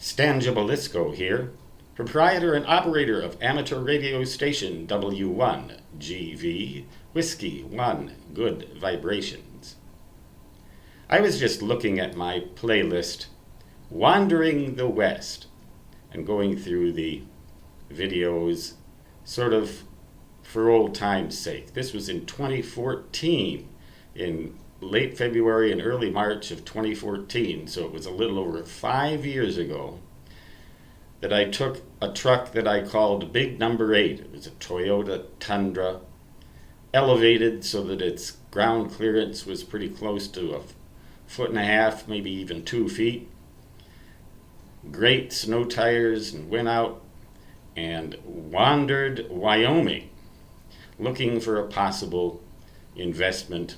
Stan Gibilisco here, proprietor and operator of amateur radio station W1GV, Whiskey 1, Good Vibrations. I was just looking at my playlist, Wandering the West, and going through the videos sort of for old time's sake. This was in 2014, in late February and early March of 2014, so it was a little over 5 years ago that I took a truck that I called Big Number 8. It was a Toyota Tundra, elevated so that its ground clearance was pretty close to 1.5 feet, maybe even 2 feet. Great snow tires, and went out and wandered Wyoming looking for a possible investment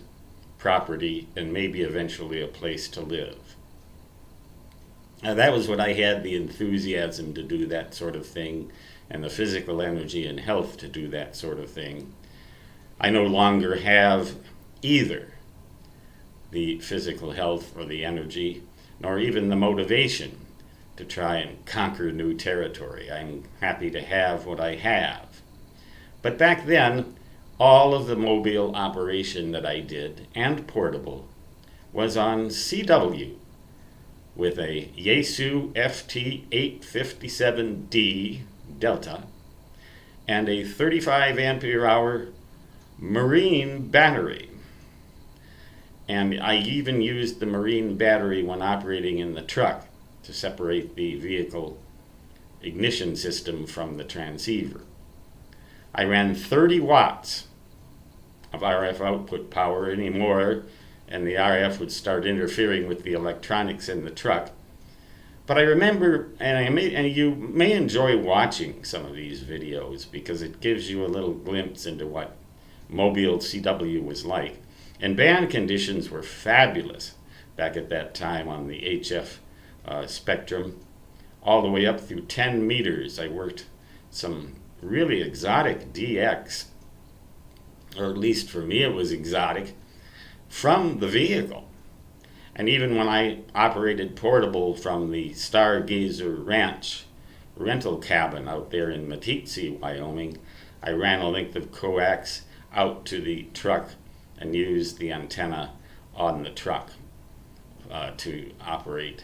property and maybe eventually a place to live. Now that was what I had the enthusiasm to do that sort of thing, and the physical energy and health to do that sort of thing. I no longer have either the physical health or the energy, nor even the motivation to try and conquer new territory. I'm happy to have what I have. But back then, all of the mobile operation that I did, and portable, was on CW with a Yaesu FT857D Delta and a 35 ampere hour marine battery. And I even used the marine battery when operating in the truck to separate the vehicle ignition system from the transceiver. I ran 30 watts of RF output power anymore, and the RF would start interfering with the electronics in the truck. But I remember, and you may enjoy watching some of these videos because it gives you a little glimpse into what mobile CW was like. And band conditions were fabulous back at that time on the HF spectrum, all the way up through 10 meters. I worked some really exotic DX, or at least for me it was exotic, from the vehicle. And even when I operated portable from the Stargazer Ranch rental cabin out there in Meeteetse, Wyoming, I ran a length of coax out to the truck and used the antenna on the truck to operate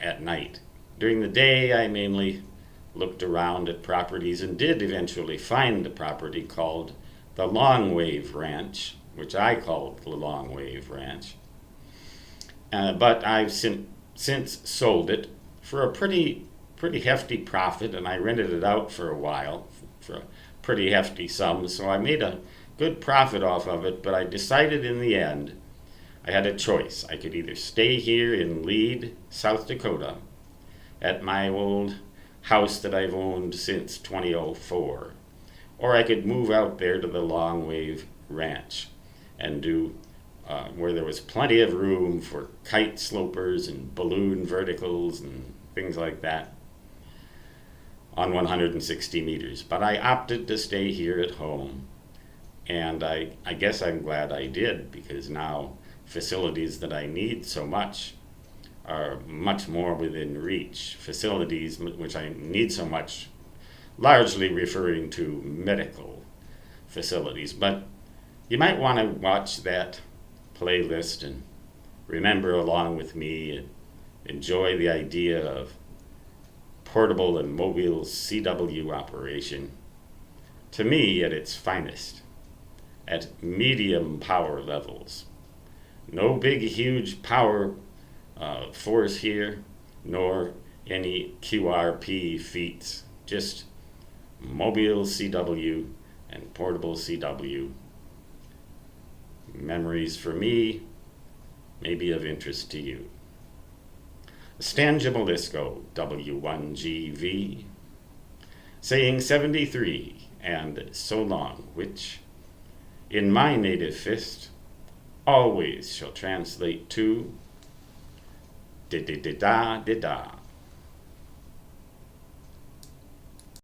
at night. During the day, I mainly looked around at properties and did eventually find a property called the Long Wave Ranch, which I called the Long Wave Ranch. But I've since sold it for a pretty hefty profit, and I rented it out for a while for a pretty hefty sum, so I made a good profit off of it. But I decided in the end I had a choice. I could either stay here in Lead, South Dakota, at my old house that I've owned since 2004, or I could move out there to the Long Wave Ranch and do where there was plenty of room for kite slopers and balloon verticals and things like that on 160 meters. But I opted to stay here at home, and I guess I'm glad I did, because now facilities that I need so much are much more within reach. Facilities which I need so much, largely referring to medical facilities. But you might want to watch that playlist and remember along with me and enjoy the idea of portable and mobile CW operation, to me at its finest, at medium power levels. No big huge power force here, nor any QRP feats, just mobile CW and portable CW. Memories for me may be of interest to you. Stan Gibilisco, W1GV, saying 73 and so long, which in my native fist always shall translate to da-da-da-da-da-da.